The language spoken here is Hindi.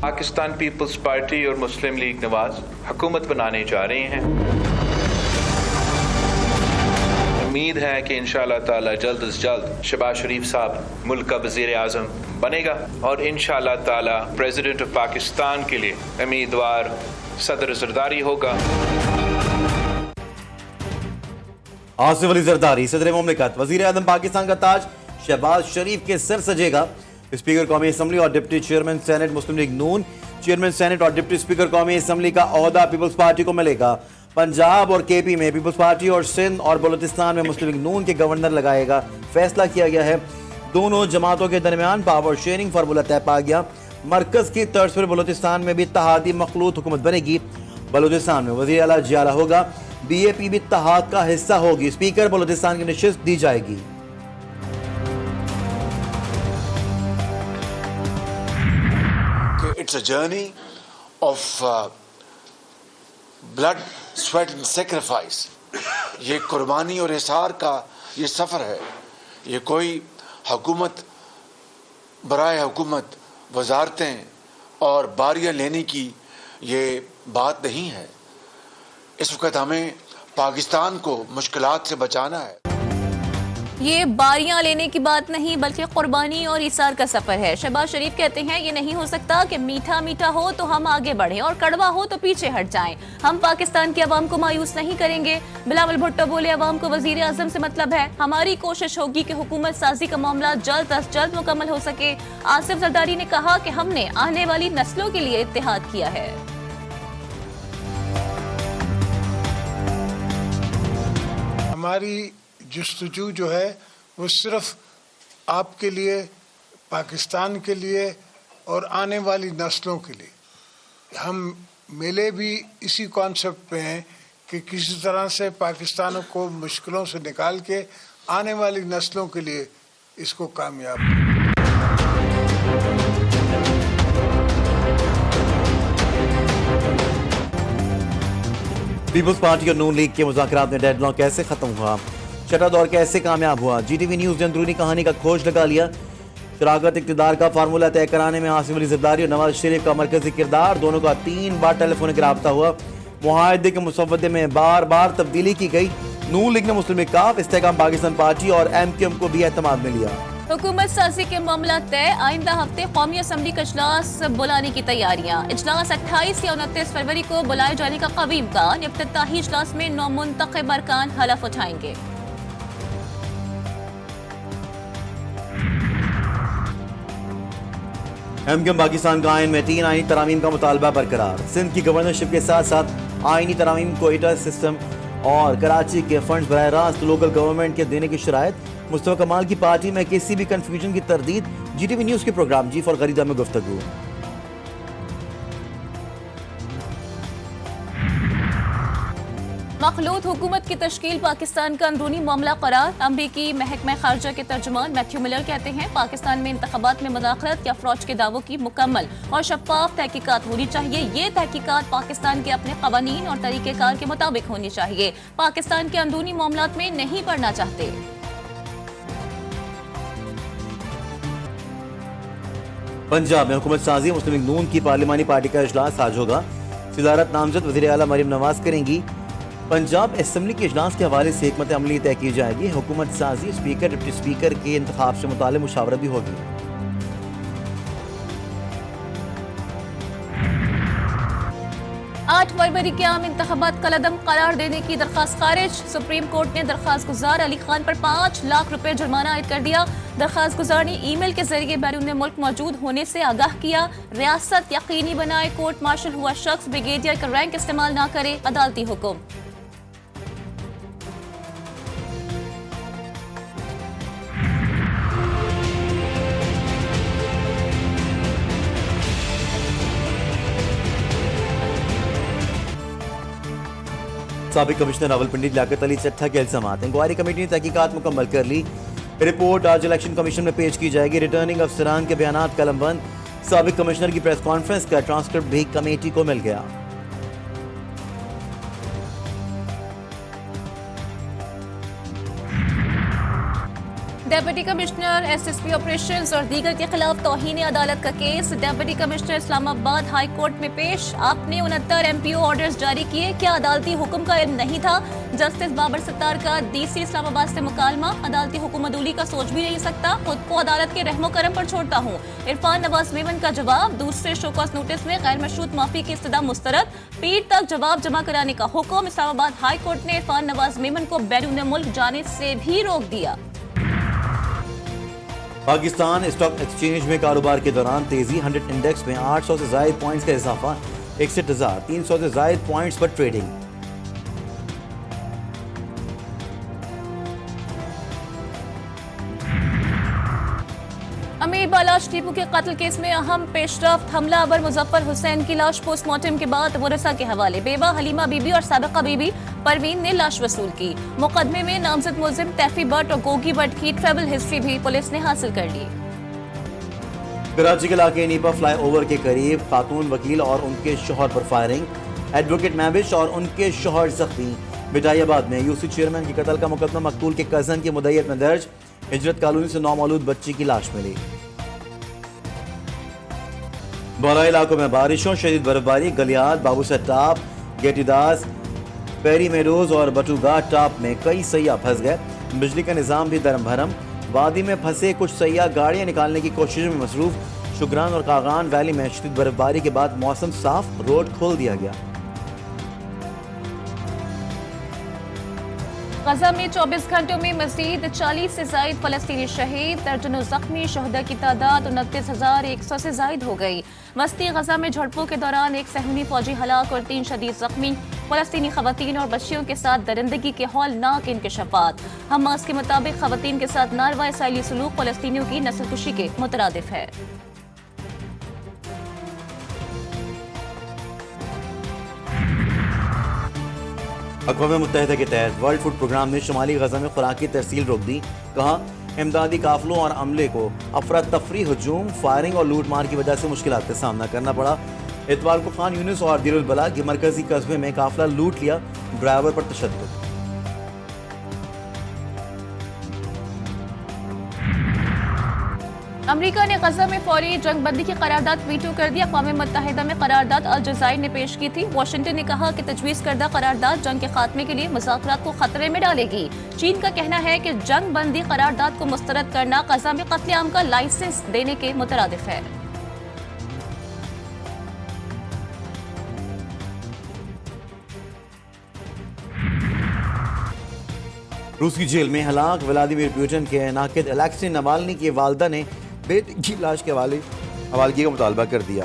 पाकिस्तान पीपल्स पार्टी और मुस्लिम लीग नवाज हुकूमत बनाने जा रहे हैं। उम्मीद है कि इंशाअल्लाह ताला जल्द से जल्द शहबाज शरीफ साहब मुल्क का वज़ीर आज़म बनेगा और इंशाअल्लाह ताला प्रेसिडेंट ऑफ पाकिस्तान के लिए उम्मीदवार सदर जरदारी होगा। आसिफ अली जरदारी सदर मुमलिकत, वज़ीर आज़म पाकिस्तान का ताज शहबाज शरीफ के सर सजेगा। स्पीकर कौमी असम्बली और डिप्टी चेयरमैन सेनेट मुस्लिम लीग नून, चेयरमैन सेनेट और डिप्टी स्पीकर कौमी असम्बली का ओहदा पीपल्स पार्टी को मिलेगा। पंजाब और केपी में पीपल्स पार्टी और सिंध और बलूचिस्तान में मुस्लिम लीग नून के गवर्नर लगाएगा। फैसला किया गया है दोनों जमातों के दरमियान पावर शेयरिंग फार्मूला तय पा गया। मरकज की तर्ज पर बलूचिस्तान में भी इत्तेहादी मखलूत हुकूमत बनेगी। बलूचिस्तान में वज़ीर आला जियाला होगा। BAP भी इत्तेहाद का हिस्सा होगी। स्पीकर बलूचिस्तान की नशिस्त दी जाएगी। It's a journey of blood, sweat and sacrifice. ये कुर्बानी और इसार का ये सफ़र है। ये कोई हुकूमत बराए हुकूमत वजारतें और बारियां लेने की ये बात नहीं है। इस वक्त हमें पाकिस्तान को मुश्किलात से बचाना है। ये बारियां लेने की बात नहीं बल्कि कुर्बानी और इसार का सफर है। शहबाज शरीफ कहते हैं ये नहीं हो सकता कि मीठा मीठा हो तो हम आगे बढ़ें और कड़वा हो तो पीछे हट जाएं। हम पाकिस्तान की आवाम को मायूस नहीं करेंगे। बिलावल भुट्टो बोले आवाम को वजीर आजम से मतलब है। हमारी कोशिश होगी कि हुकूमत साजी का मामला जल्द अज जल्द मुकम्मल हो सके। आसिफ जरदारी ने कहा कि हमने आने वाली नस्लों के लिए इत्तेहाद किया है। हमारी जुस्तजू जो है वो सिर्फ आपके लिए, पाकिस्तान के लिए और आने वाली नस्लों के लिए। हम मिले भी इसी कॉन्सेप्ट पे हैं कि किसी तरह से पाकिस्तान को मुश्किलों से निकाल के आने वाली नस्लों के लिए इसको कामयाब। पीपल्स पार्टी और नून लीग के मुज़ाकरात में डेडलॉक कैसे खत्म हुआ, छठा दौर कैसे कामयाब हुआ। GTV न्यूज़ ने अंदरूनी कहानी का खोज लगा लिया। शराकत इक़्तिदार का फार्मूला तय कराने में आसिफ अली जरदारी और नवाज शरीफ का मरकजी किरदार, दोनों का 3 बार टेलीफोनिक राब्ता हुआ। मुआहदे के मुसव्वदे में बार बार तब्दीली की गई। नून लीग ने मुस्लिम लीग काफ, इस्तेकाम पाकिस्तान पार्टी और MQM को भी एतमाद में लिया। हुकूमत साजी के मामला तय। आइंदा हफ्ते कौमी असम्बली का इजलास बुलाने की तैयारियां। इजलास 28 या 29 फरवरी को बुलाए जाने का कभी इम्कान। इफ्तिताही इजलास में नौमुंतखब अरकान हलफ उठाएंगे। MQM पाकिस्तान का आइन में 3 आइनी तरामीम का मुतालबा बरकरार। सिंध की गवर्नरशिप के साथ साथ आइनी तरामीम कोयटा सिस्टम और कराची के फंड बराह रास्त लोकल गवर्नमेंट के देने की शराइत। मुस्तफा कमाल की पार्टी में किसी भी कंफ्यूजन की तरदीद। GTV न्यूज़ के प्रोग्राम जी फॉर गरीदा में गुफ्तगू। मखलूत हुकूमत की तश्कील पाकिस्तान का अंदरूनी मामला करार। अमरीकी महकमा खारजा के तर्जुमान मैथ्यू मिलर कहते हैं पाकिस्तान में इंतखाबात में मुदाखलत या फ्रॉड के दावों की मुकम्मल और शफाफ तहकीकात होनी चाहिए। ये तहकीकात पाकिस्तान के अपने कवानीन और तरीक़ेकार के मुताबिक होनी चाहिए। पाकिस्तान के अंदरूनी मामलात में नहीं पड़ना चाहते। पंजाब में हुकूमत साजी मुस्लिम लीग नून की पार्लिमानी पार्टी का इजलास आज होगा। सदारत नामजद वज़ीर आला मरीम नवाज करेंगी। पंजाब असम्बली के इजलास के हवाले से हिकमत अमली तय की जाएगी। हुकूमत साजी, स्पीकर, डिप्टी स्पीकर के इंतखाब से मुताल्लिक़ मुशावरत भी होगी। 8 फरवरी के आम इंतखाबात कलअदम करार देने की दरखास्त खारिज। सुप्रीम कोर्ट ने दरखास्त गुजार अली खान पर 5 लाख रुपए जुर्माना आयद कर दिया। दरखास्त गुजार ने ईमेल के जरिए बैरून मुल्क मौजूद होने से आगाह किया। रियासत यकीनी बनाए कोर्ट मार्शल हुआ शख्स ब्रिगेडियर का रैंक इस्तेमाल न करे, अदालती हुक्म। साबिक कमिश्नर रावलपिंडी लियाकत अली चट्ठा के इल्जामात। इंक्वायरी कमेटी ने तहकीकात मुकम्मल कर ली। रिपोर्ट आज इलेक्शन कमीशन में पेश की जाएगी। रिटर्निंग अफसरान के बयानात कलमबंद। साबिक कमिश्नर की प्रेस कॉन्फ्रेंस का ट्रांसक्रिप्ट भी कमेटी को मिल गया। डेप्यूटी कमिश्नर एसएसपी ऑपरेशंस और दीगर के खिलाफ तौहीन अदालत का case. Deputy commissioner Islamabad high court में पेश। आपने 69 एमपीओ ऑर्डर्स जारी किए, क्या अदालती हुक्म का इल्म नहीं था? जस्टिस बाबर सत्तार का डीसी इस्लामाबाद से मुकालमा। अदालती हुक्म अदूली का सोच भी नहीं सकता, खुद को अदालत के रहमो करम पर छोड़ता हूँ। इरफान नवाज मेमन का जवाब। दूसरे शोकॉस नोटिस में गैर मशरूत माफी की इस्तदा मुस्तरद। पीर तक जवाब जमा कराने का हुक्म। इस्लामाबाद हाई कोर्ट ने इरफान नवाज मेमन को बैरून मुल्क जाने से भी रोक दिया। पाकिस्तान स्टॉक एक्सचेंज में कारोबार के दौरान तेजी। 100 इंडेक्स में 800 से ज्यादा पॉइंट्स का इजाफा। 61,300 से ज्यादा पॉइंट्स पर ट्रेडिंग। अमीर बालाश टीपू के कत्ल केस में अहम पेशरफ्त। हमलावर मुजफ्फर हुसैन की लाश पोस्टमार्टम के बाद वरसा के हवाले। बेवा हलीमा बीबी और साबिका बीबी परवीन ने लाश वसूल की। मुकदमे में नामजद मुलजिम तैफी भट्ट और गोगी भट्ट की ट्रैवल हिस्ट्री भी पुलिस ने हासिल कर ली। कराची के इलाके नीपा फ्लाईओवर के करीब खातून वकील और उनके शोहर पर फायरिंग। एडवोकेट महविश और उनके शोहर जख्मी। बिटायाबाद में यूसी चेयरमैन के कत्ल का मुकदमा मकतूल के कजन की मुद्दईयत में दर्ज। हिजरत कॉलोनी से नौमौलूद बच्ची की लाश मिली। बौरा इलाकों में बारिशों, शदीद बर्फबारी। गलियात, बाबूसर टाप, गेटीदास, पेरी मेडोज और बटूघाट टाप में कई सैयाह फंस गए। बिजली का निजाम भी दरम भरम। वादी में फंसे कुछ सैयाह गाड़ियां निकालने की कोशिश में मसरूफ। शुक्रान और कागान वैली में शदीद बर्फबारी के बाद मौसम साफ, रोड खोल दिया गया। गजा में 24 घंटों में मजीद 40 से जायद फलस्तीनी शहीद। दर्जनों जख्मी। शहदा की तादाद 29,100 से जायद हो गई। वस्ती गजा में झड़पों के दौरान एक सहूनी फौजी हलाक और 3 शदीद जख्मी। फलस्तीनी खवातीन और बच्चियों के साथ दरिंदगी के हौलनाक इंकशाफात। हमास के मुताबिक खवातीन के साथ नारवा इसराइली सलूक फलस्तीनियों की नस्लकुशी के मुतरादिफ है। अक़वाम मुत्तहिदा के तहत वर्ल्ड फूड प्रोग्राम ने शुमाली गजा में खुराकी तरसील रोक दी। कहा, इमदादी काफिलों और अमले को अफरा तफरी, हजूम, फायरिंग और लूट मार की वजह से मुश्किलात का सामना करना पड़ा। इतवार को खान यूनिस और दिरुल बला के मरकजी कस्बे में काफिला लूट लिया। ड्राइवर पर तशद्दुद। अमेरिका ने गजा में फौरी जंगबंदी की करारदाद वीटो कर दी। अक़वाम मुत्तहिदा में करारदाद अल जज़ाइर ने पेश की थी। वाशिंगटन ने कहा कि तजवीज़ करदा करारदाद जंग के खात्मे के लिए मुज़ाकरात को खतरे में डालेगी। चीन का कहना है कि जंग बंदी करारदाद को मुस्तरद करना गजा में कत्लेआम का लाइसेंस देने के मुतरादिफ है। रूसी जेल में हलाक व्लादिमीर पुतिन के नाकिद अलेक्सी नवाल्नी की वालदा ने बेटी की लाश के हवालगी का मुतालबा कर दिया।